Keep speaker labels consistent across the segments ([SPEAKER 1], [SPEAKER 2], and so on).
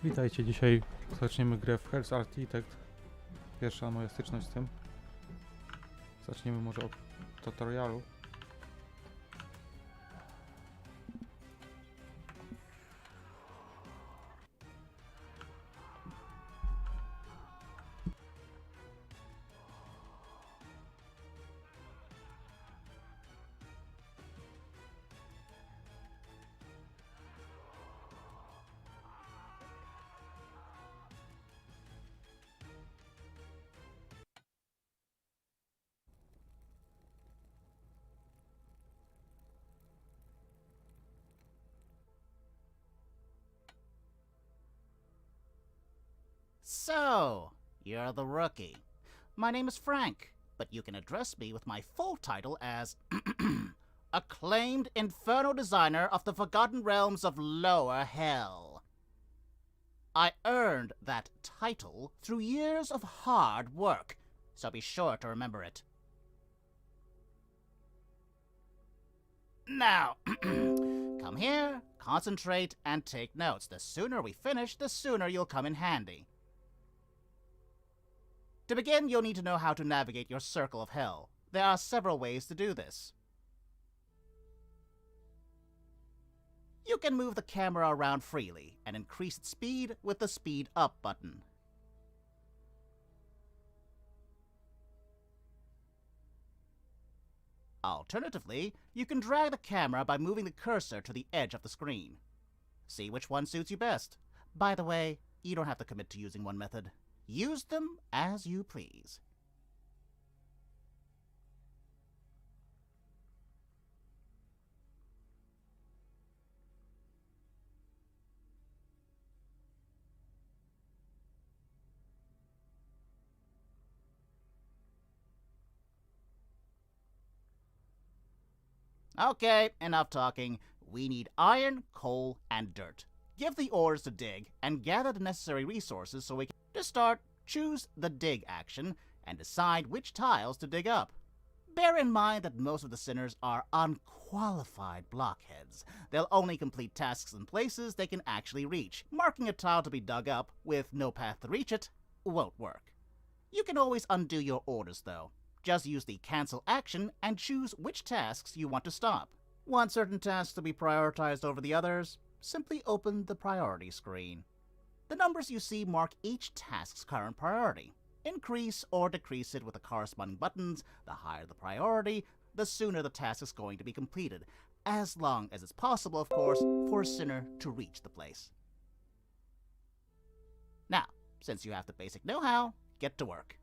[SPEAKER 1] Witajcie, dzisiaj zaczniemy grę w Health Architect. Pierwsza moja styczność z tym. Zaczniemy może od tutorialu.
[SPEAKER 2] So, you're the rookie. My name is Frank, but you can address me with my full title as Acclaimed Inferno Designer of the Forgotten Realms of Lower Hell. I earned that title through years of hard work, so be sure to remember it. Now, come here, concentrate, and take notes. The sooner we finish, the sooner you'll come in handy. To begin, you'll need to know how to navigate your circle of hell. There are several ways to do this. You can move the camera around freely and increase its speed with the speed up button. Alternatively, you can drag the camera by moving the cursor to the edge of the screen. See which one suits you best. By the way, you don't have to commit to using one method. Use them as you please. Okay, enough talking. We need iron, coal, and dirt. Give the orders to dig, and gather the necessary resources so we can... To start, choose the dig action, and decide which tiles to dig up. Bear in mind that most of the sinners are unqualified blockheads. They'll only complete tasks in places they can actually reach. Marking a tile to be dug up, with no path to reach it, won't work. You can always undo your orders, though. Just use the cancel action and choose which tasks you want to stop. Want certain tasks to be prioritized over the others? Simply open the priority screen. The numbers you see mark each task's current priority. Increase or decrease it with the corresponding buttons. The higher the priority, the sooner the task is going to be completed. As long as it's possible, of course, for a sinner to reach the place. Now, since you have the basic know-how, get to work.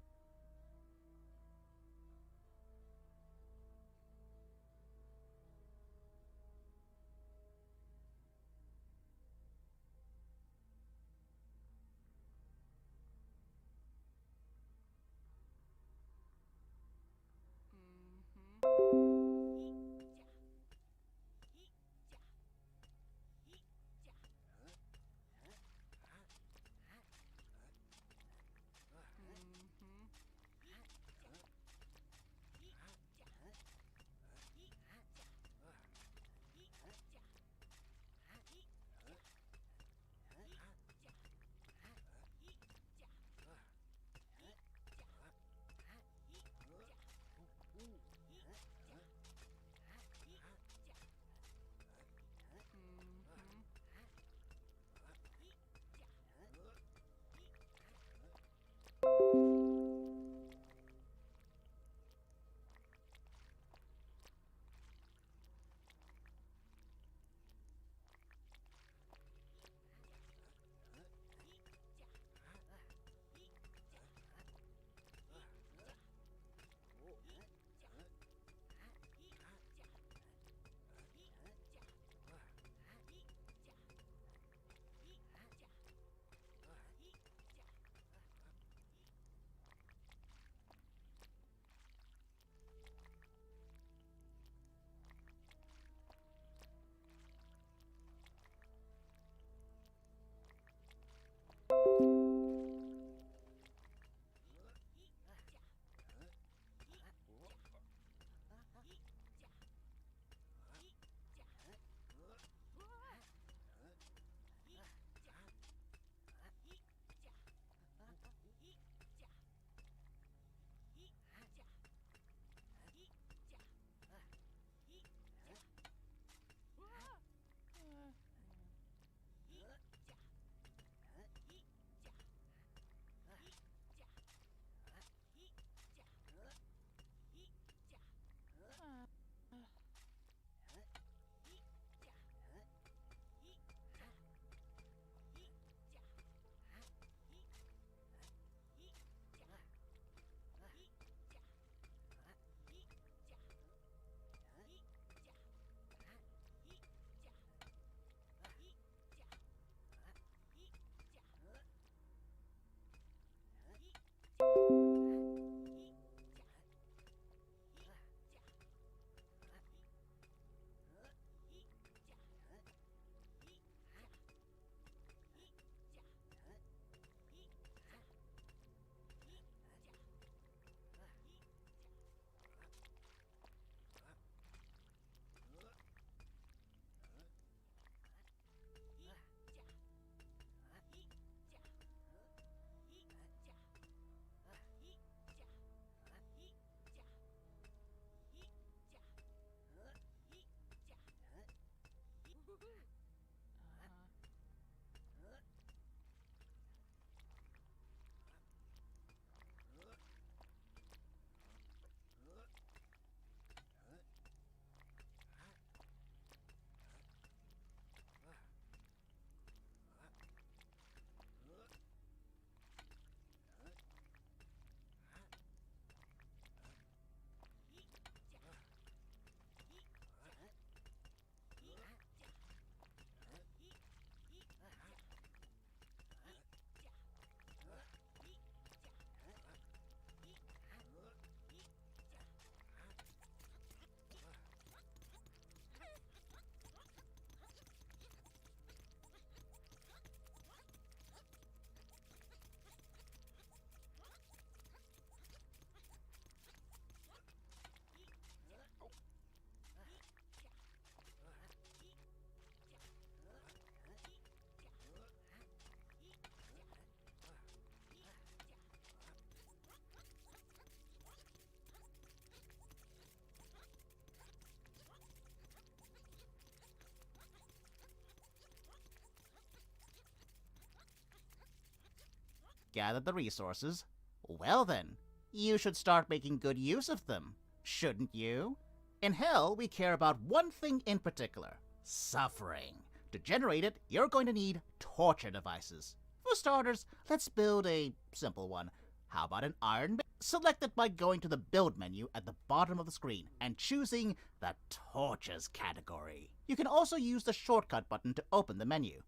[SPEAKER 2] gathered the resources, well then, you should start making good use of them, shouldn't you? In Hell, we care about one thing in particular: suffering. To generate it, you're going to need torture devices. For starters, let's build a simple one. How about an iron maiden? Select it by going to the build menu at the bottom of the screen and choosing the torches category. You can also use the shortcut button to open the menu.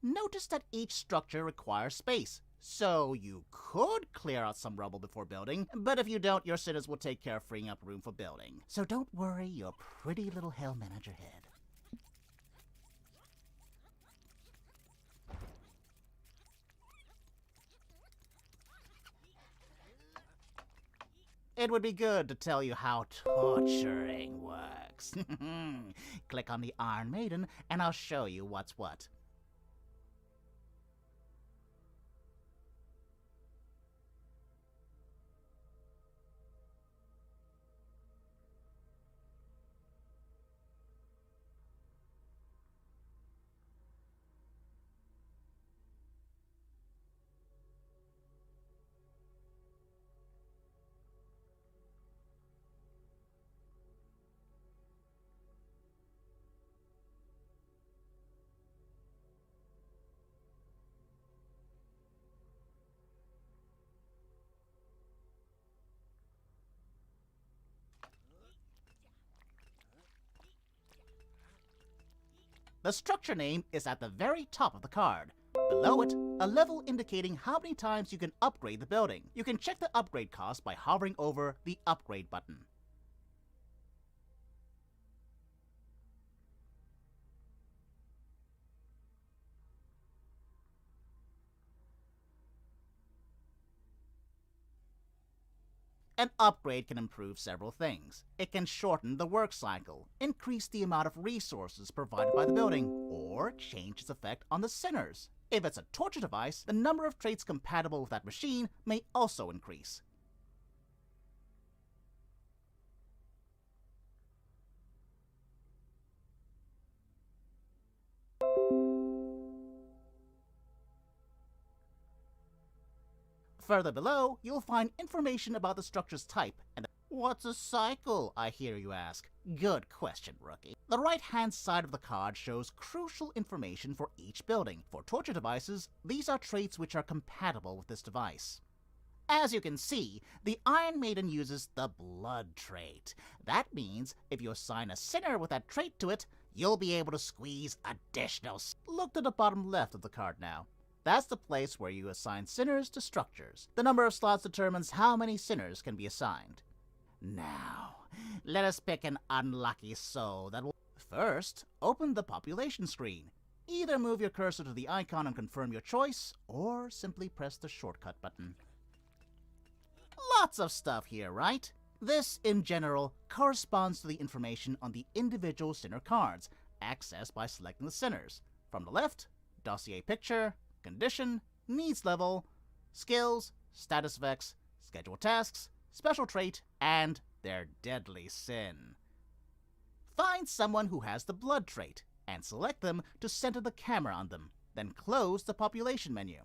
[SPEAKER 2] Notice that each structure requires space, so you could clear out some rubble before building, but if you don't, your sinners will take care of freeing up room for building. So don't worry your pretty little hell manager head. It would be good to tell you how torturing works. Click on the Iron Maiden and I'll show you what's what. The structure name is at the very top of the card. Below it, a level indicating how many times you can upgrade the building. You can check the upgrade cost by hovering over the upgrade button. An upgrade can improve several things. It can shorten the work cycle, increase the amount of resources provided by the building, or change its effect on the sinners. If it's a torture device, the number of traits compatible with that machine may also increase. Further below, you'll find information about the structure's type and what's a cycle, I hear you ask? Good question, rookie. The right-hand side of the card shows crucial information for each building. For torture devices, these are traits which are compatible with this device. As you can see, the Iron Maiden uses the blood trait. That means if you assign a sinner with that trait to it, you'll be able to squeeze additional. Look to the bottom left of the card now. That's the place where you assign sinners to structures. The number of slots determines how many sinners can be assigned. Now, let us pick an unlucky soul that will... First, open the population screen. Either move your cursor to the icon and confirm your choice, or simply press the shortcut button. Lots of stuff here, right? This, in general, corresponds to the information on the individual sinner cards, accessed by selecting the sinners. From the left, dossier picture, condition, needs level, skills, status effects, schedule tasks, special trait, and their deadly sin. Find someone who has the blood trait, and select them to center the camera on them, then close the population menu.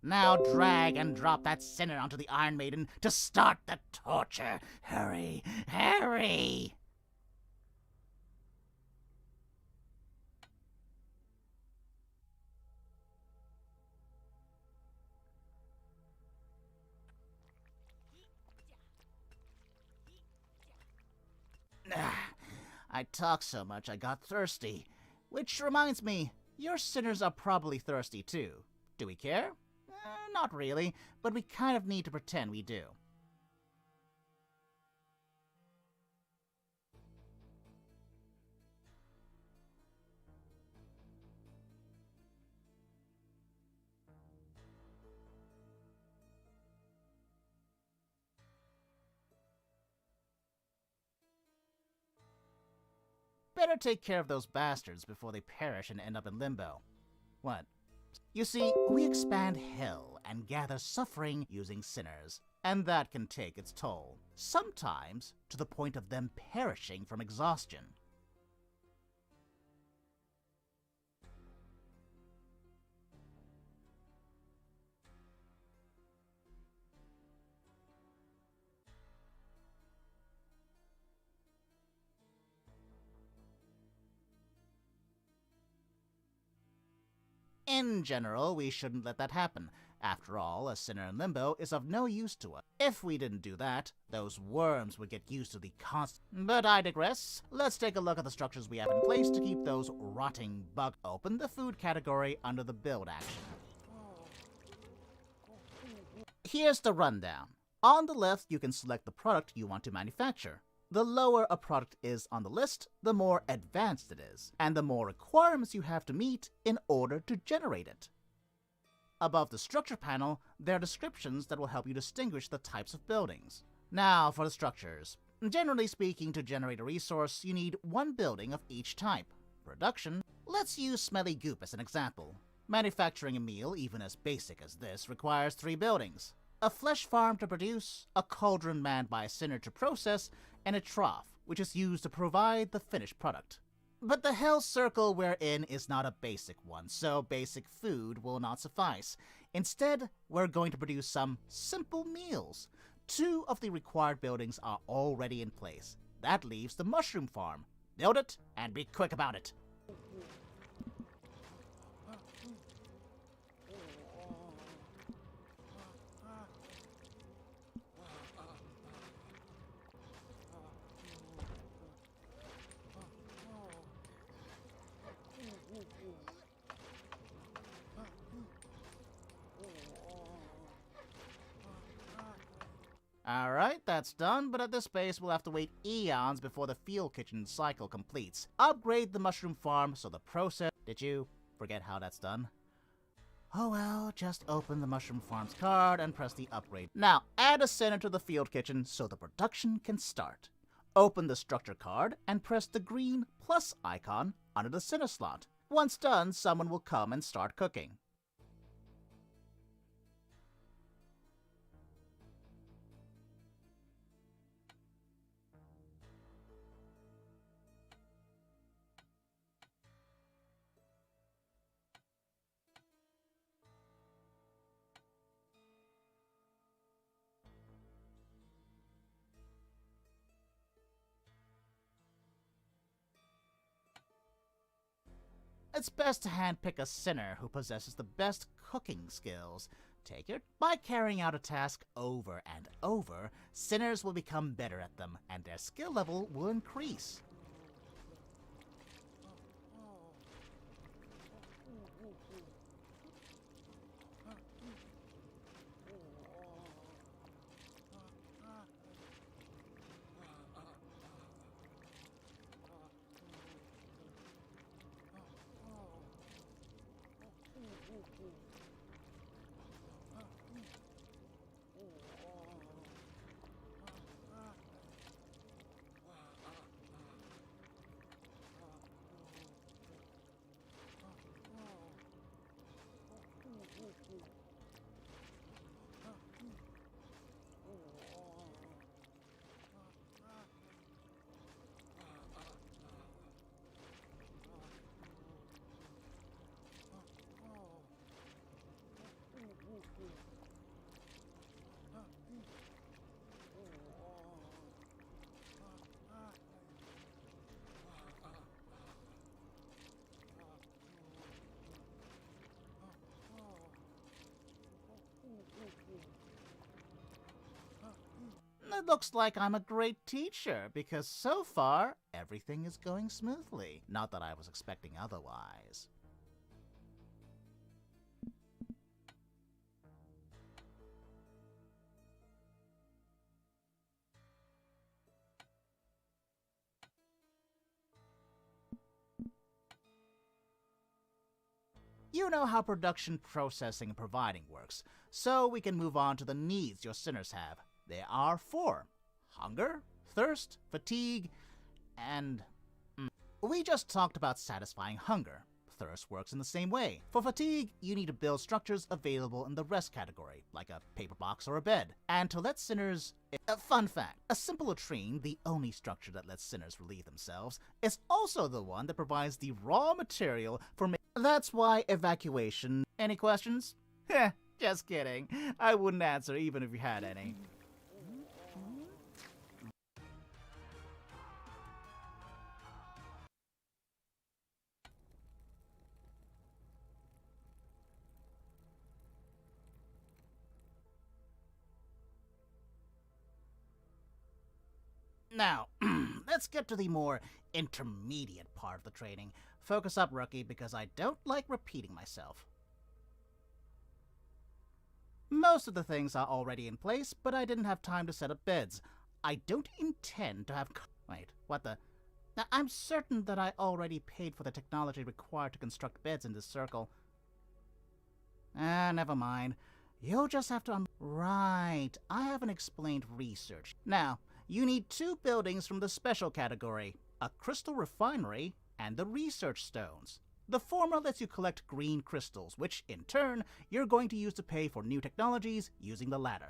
[SPEAKER 2] Now drag and drop that sinner onto the Iron Maiden to start the torture. Hurry, hurry! I talked so much I got thirsty. Which reminds me, your sinners are probably thirsty too. Do we care? Not really, but we kind of need to pretend we do. Better take care of those bastards before they perish and end up in limbo. What? You see, we expand hell and gather suffering using sinners, and that can take its toll, sometimes to the point of them perishing from exhaustion. In general, we shouldn't let that happen. After all, a sinner in limbo is of no use to us. If we didn't do that, those worms would get used to the constant. But I digress. Let's take a look at the structures we have in place to keep those rotting bugs. Open the food category under the build action. Here's the rundown. On the left, you can select the product you want to manufacture. The lower a product is on the list, the more advanced it is, and the more requirements you have to meet in order to generate it. Above the structure panel, there are descriptions that will help you distinguish the types of buildings. Now for the structures. Generally speaking, to generate a resource, you need one building of each type. Production. Let's use smelly goop as an example. Manufacturing a meal, even as basic as this, requires 3 buildings. A flesh farm to produce, a cauldron manned by a sinner to process, and a trough, which is used to provide the finished product. But the hell circle we're in is not a basic one, so basic food will not suffice. Instead, we're going to produce some simple meals. 2 of the required buildings are already in place. That leaves the mushroom farm. Build it, and be quick about it. Alright, that's done, but at this pace we'll have to wait eons before the field kitchen cycle completes. Upgrade the mushroom farm so the process... Did you forget how that's done? Oh well, just open the mushroom farm's card and press the upgrade. Now, add a center to the field kitchen so the production can start. Open the structure card and press the green plus icon under the center slot. Once done, someone will come and start cooking. It's best to handpick a sinner who possesses the best cooking skills. Take it? By carrying out a task over and over, sinners will become better at them, and their skill level will increase. It looks like I'm a great teacher, because so far, everything is going smoothly. Not that I was expecting otherwise. You know how production, processing, and providing works, so we can move on to the needs your sinners have. There are 4. Hunger, thirst, fatigue, and... We just talked about satisfying hunger. Thirst works in the same way. For fatigue, you need to build structures available in the rest category, like a paper box or a bed. And to let sinners... fun fact, a simple latrine, the only structure that lets sinners relieve themselves, is also the one that provides the raw material for That's why evacuation... Any questions? Heh, just kidding. I wouldn't answer even if you had any. Now, let's get to the more intermediate part of the training. Focus up, rookie, because I don't like repeating myself. Most of the things are already in place, but I didn't have time to set up beds. I don't intend to have... Wait, what the... Now, I'm certain that I already paid for the technology required to construct beds in this circle. Never mind. You'll just have to... Right, I haven't explained research. Now, you need 2 buildings from the special category, a crystal refinery and the research stones. The former lets you collect green crystals, which, in turn, you're going to use to pay for new technologies using the latter.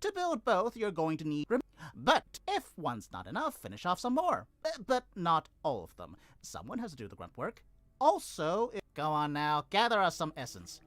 [SPEAKER 2] To build both, you're going to need... But if one's not enough, finish off some more. But not all of them. Someone has to do the grunt work. Also, go on now, gather us some essence.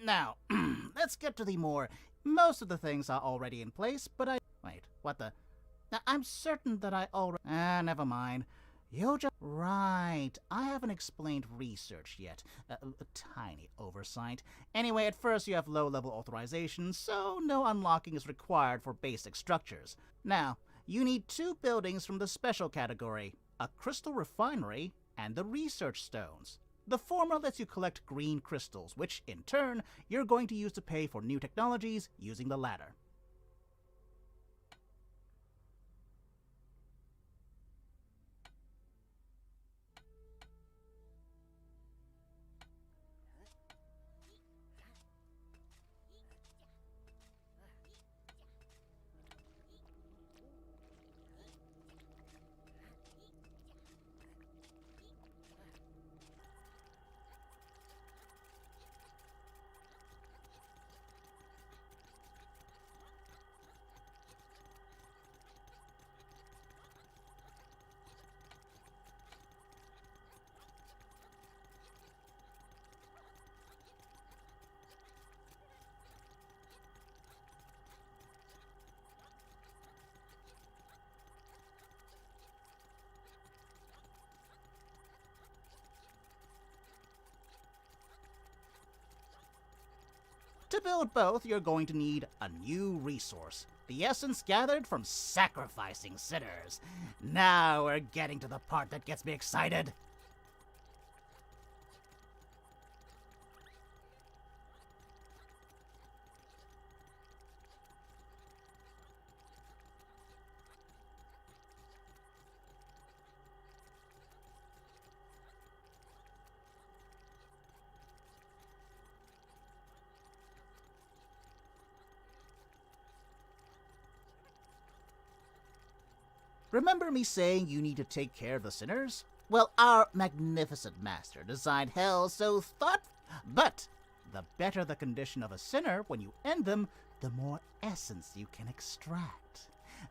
[SPEAKER 2] Now, let's get to the more... Most of the things are already in place, but I... Wait, what the... Now, I'm certain that I already... never mind. You just... Right, I haven't explained research yet. A tiny oversight. Anyway, at first you have low-level authorization, so no unlocking is required for basic structures. Now, you need 2 buildings from the special category, a crystal refinery and the research stones. The former lets you collect green crystals, which, in turn, you're going to use to pay for new technologies using the latter. To build both, you're going to need a new resource. The essence gathered from sacrificing sinners. Now we're getting to the part that gets me excited. Remember me saying you need to take care of the sinners? Well, our magnificent master designed hell so But the better the condition of a sinner when you end them, the more essence you can extract.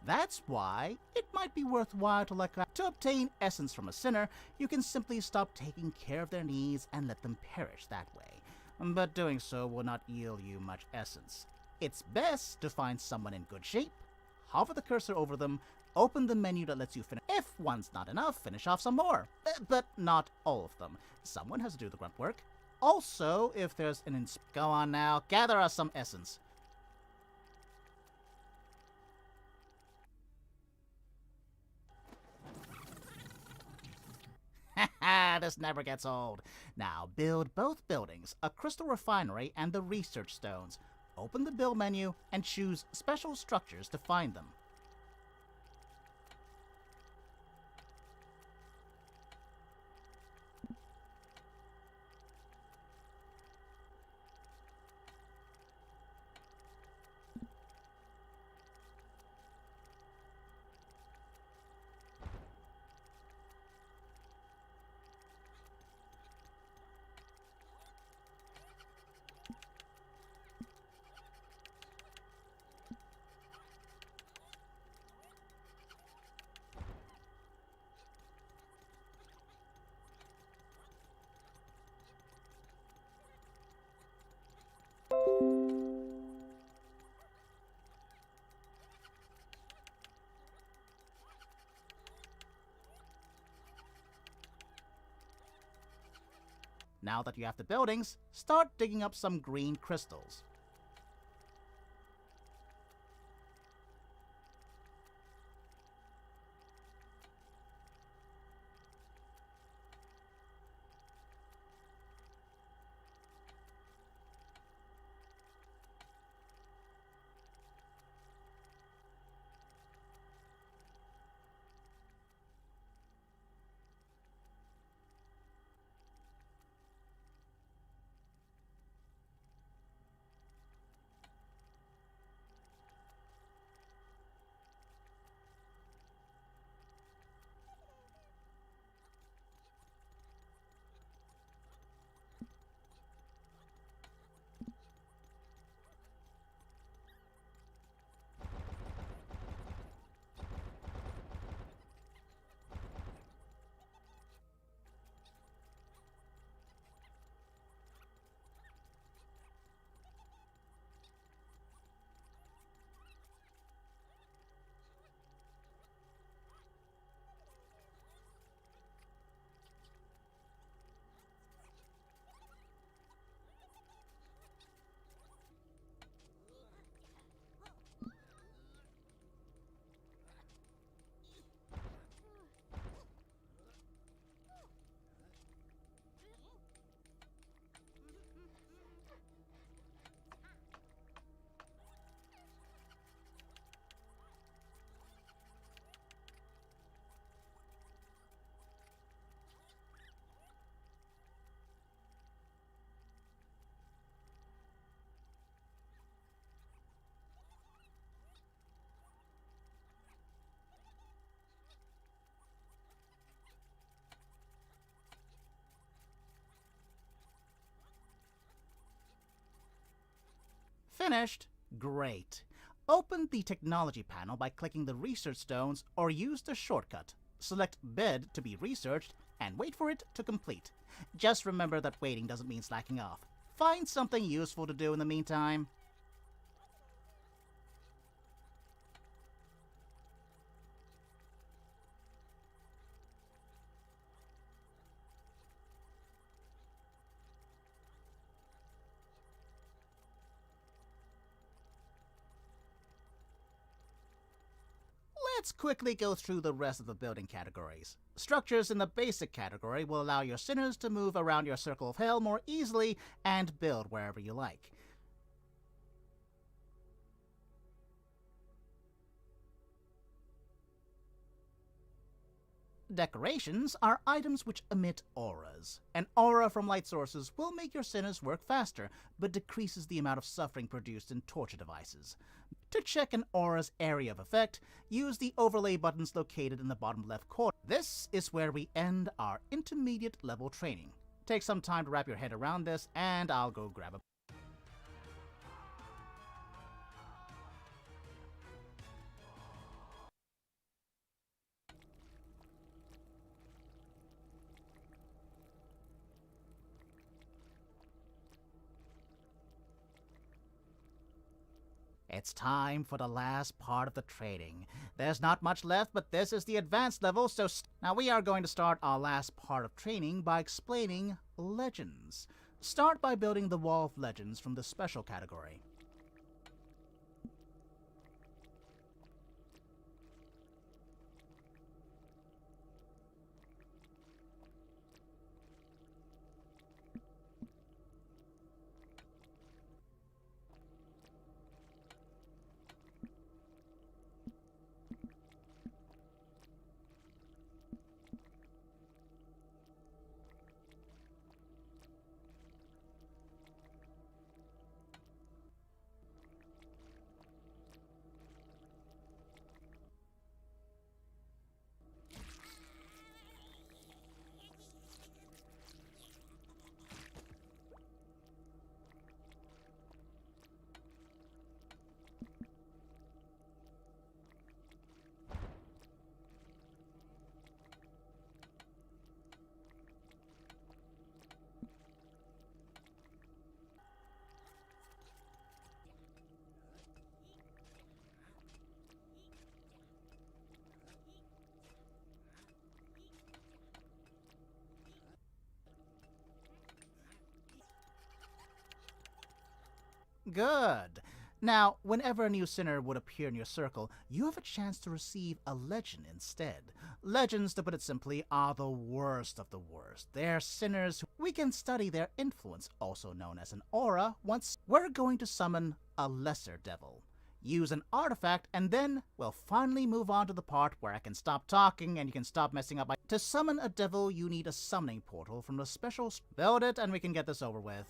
[SPEAKER 2] That's why it might be worthwhile to obtain essence from a sinner. You can simply stop taking care of their needs and let them perish that way. But doing so will not yield you much essence. It's best to find someone in good shape, hover the cursor over them, open the menu that lets you finish. If one's not enough, finish off some more. But not all of them. Someone has to do the grunt work. Also, if there's an Go on now, gather us some essence. Haha, this never gets old. Now, build both buildings, a crystal refinery and the research stones. Open the build menu and choose special structures to find them. Now that you have the buildings, start digging up some green crystals. Finished? Great. Open the technology panel by clicking the research stones or use the shortcut. Select bed to be researched and wait for it to complete. Just remember that waiting doesn't mean slacking off. Find something useful to do in the meantime. Let's quickly go through the rest of the building categories. Structures in the basic category will allow your sinners to move around your circle of hell more easily and build wherever you like. Decorations are items which emit auras. An aura from light sources will make your sinners work faster, but decreases the amount of suffering produced in torture devices. To check an aura's area of effect, use the overlay buttons located in the bottom left corner. This is where we end our intermediate level training. Take some time to wrap your head around this, and I'll go grab a... It's time for the last part of the training. There's not much left, but this is the advanced level, so now we are going to start our last part of training by explaining legends. Start by building the wall of legends from the special category. Good. Now, whenever a new sinner would appear in your circle, you have a chance to receive a legend instead. Legends, to put it simply, are the worst of the worst. They're sinners. We can study their influence, also known as an aura, once we're going to summon a lesser devil. Use an artifact, and then we'll finally move on to the part where I can stop talking and you can stop messing up. To summon a devil, you need a summoning portal from the special... Build it, and we can get this over with.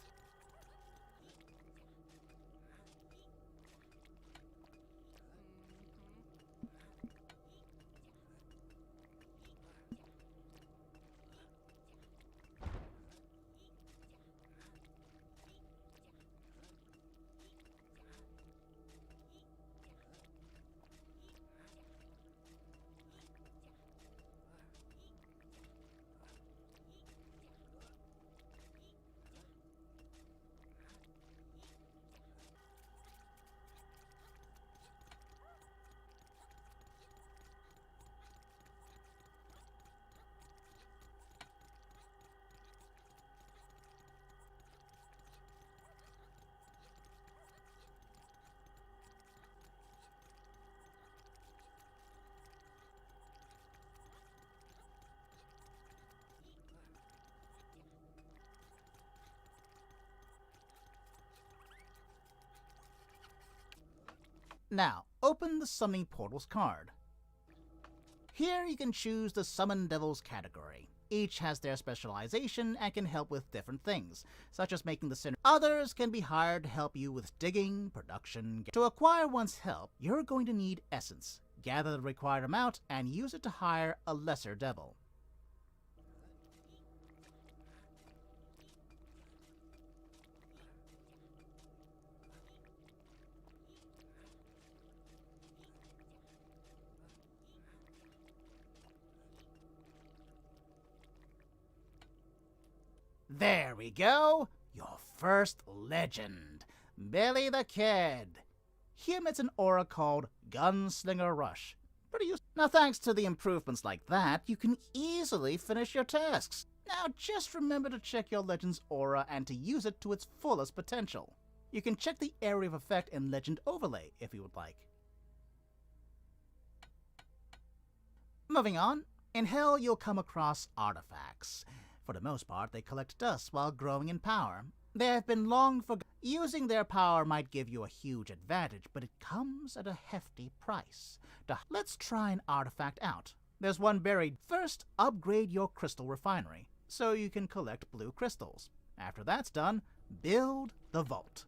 [SPEAKER 2] Now, open the Summoning Portals card. Here you can choose the Summon Devils category. Each has their specialization and can help with different things, such as making the sinner. Others can be hired to help you with digging, production. To acquire one's help, you're going to need essence. Gather the required amount and use it to hire a lesser devil. There we go. Your first legend. Billy the Kid. He emits an aura called Gunslinger Rush. Pretty useful. Now, thanks to the improvements like that, you can easily finish your tasks. Now, just remember to check your legend's aura and to use it to its fullest potential. You can check the area of effect in Legend Overlay if you would like. Moving on, in Hell you'll come across artifacts. For the most part, they collect dust while growing in power. They have been long forgotten. Using their power might give you a huge advantage, but it comes at a hefty price. Let's try an artifact out. There's one buried. First, upgrade your crystal refinery so you can collect blue crystals. After that's done, build the vault.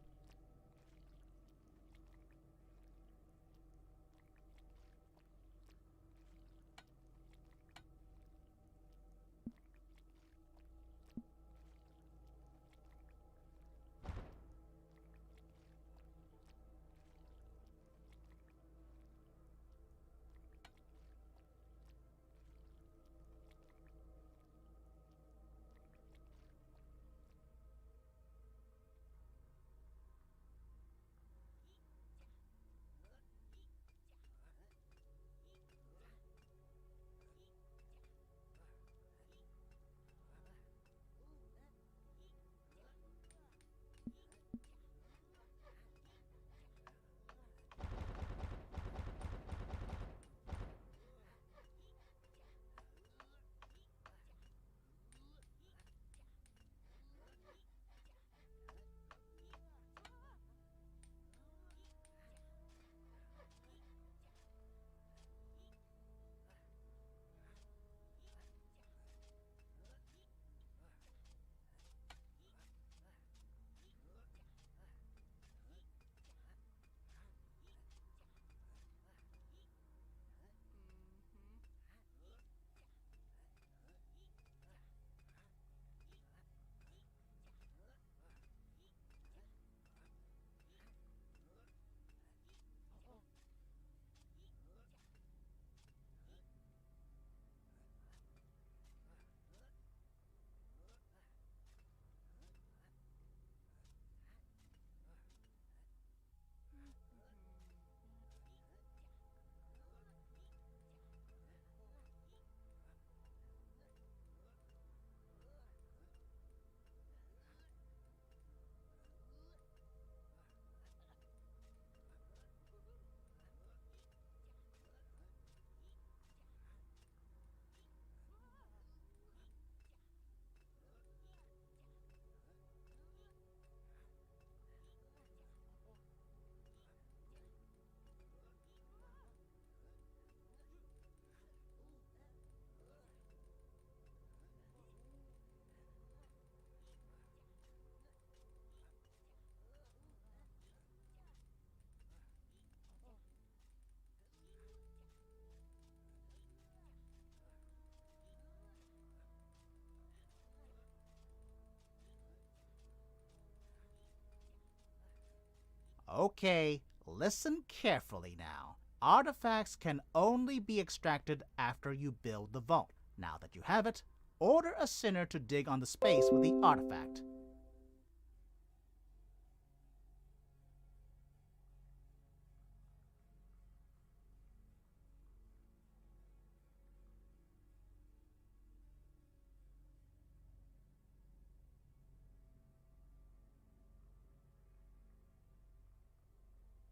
[SPEAKER 2] Okay, listen carefully now. Artifacts can only be extracted after you build the vault. Now that you have it, order a sinner to dig on the space with the artifact.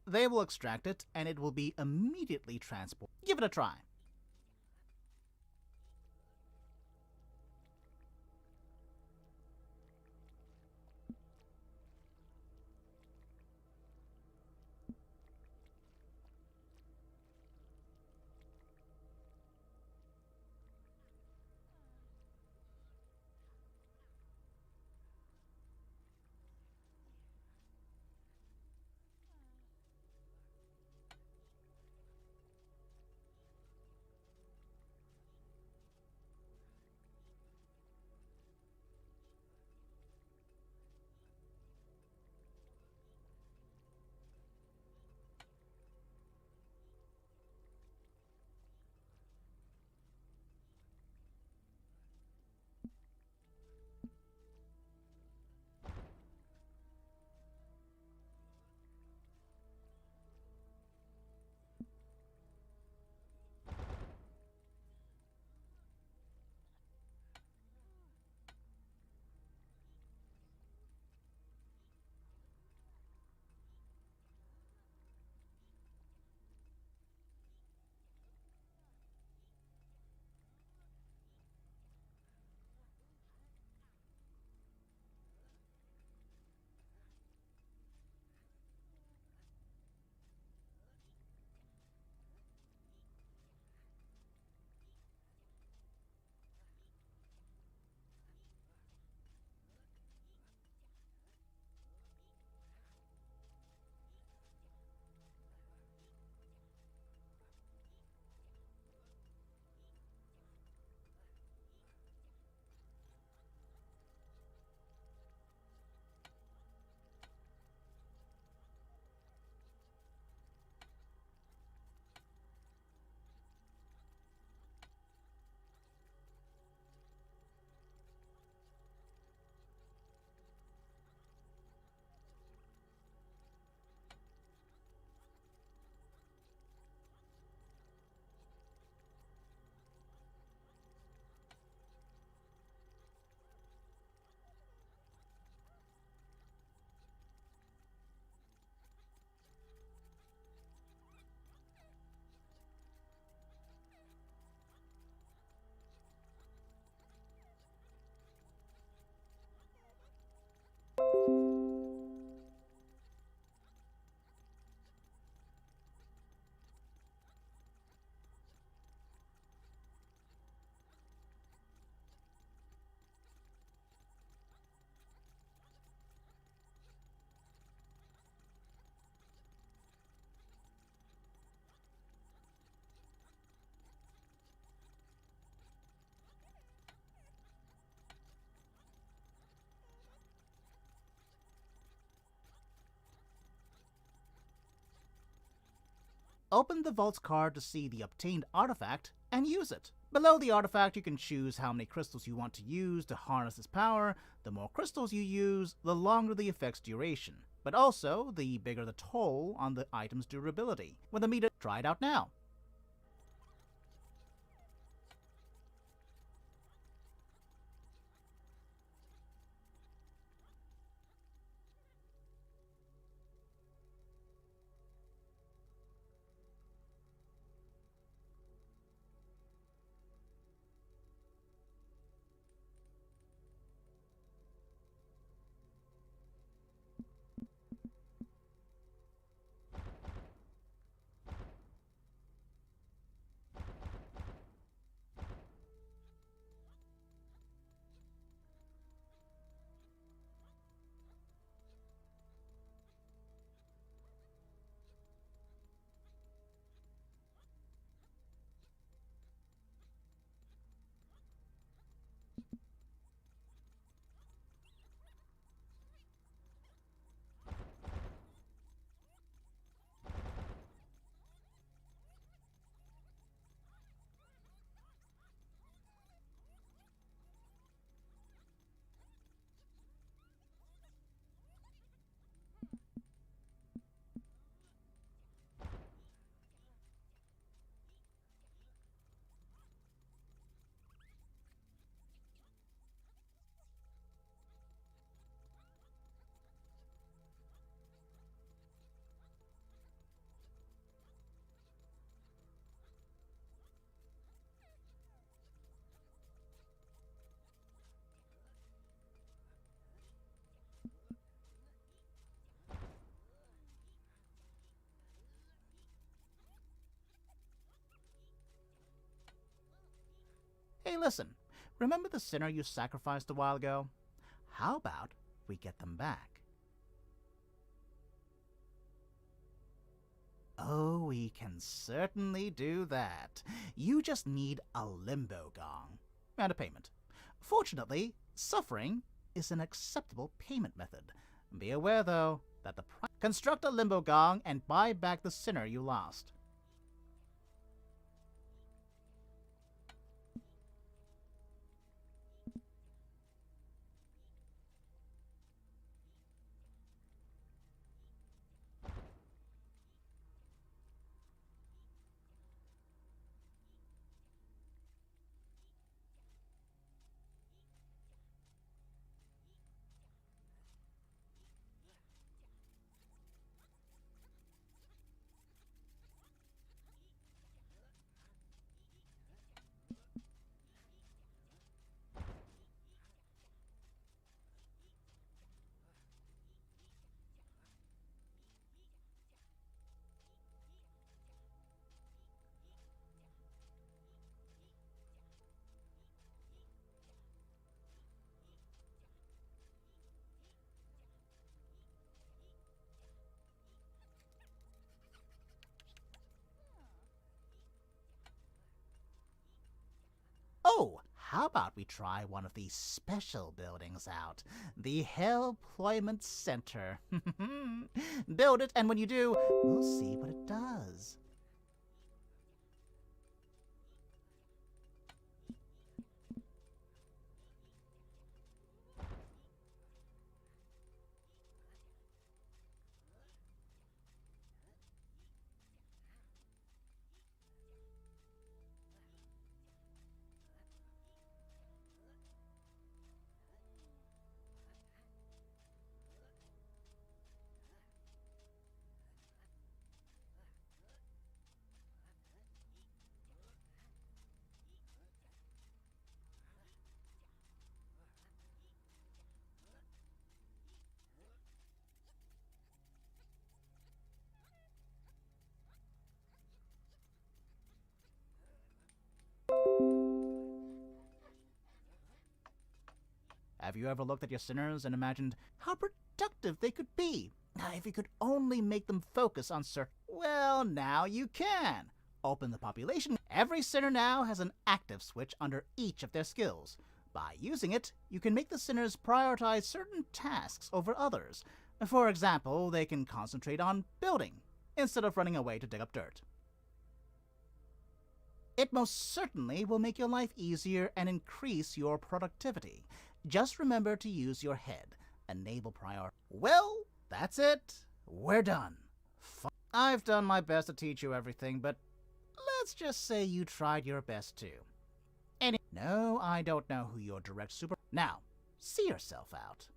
[SPEAKER 2] They will extract it, and it will be immediately transported. Give it a try. Open the Vault's card to see the obtained artifact and use it. Below the artifact, you can choose how many crystals you want to use to harness its power. The more crystals you use, the longer the effect's duration, but also the bigger the toll on the item's durability. With the meter, try it out now. Hey, listen, remember the sinner you sacrificed a while ago? How about we get them back? Oh, we can certainly do that. You just need a limbo gong and a payment. Fortunately, suffering is an acceptable payment method. Be aware, though, that the construct a limbo gong and buy back the sinner you lost. Oh, how about we try one of these special buildings out? The Hellployment Center. Build it, and when you do, we'll see what it does. Have you ever looked at your sinners and imagined how productive they could be? If you could only make them focus on certain... Well, now you can. Open the population. Every sinner now has an active switch under each of their skills. By using it, you can make the sinners prioritize certain tasks over others. For example, they can concentrate on building, instead of running away to dig up dirt. It most certainly will make your life easier and increase your productivity. Just remember to use your head. Enable priority. Well, that's it. We're done. I've done my best to teach you everything, but let's just say you tried your best too. No, I don't know who your direct super... Now, see yourself out.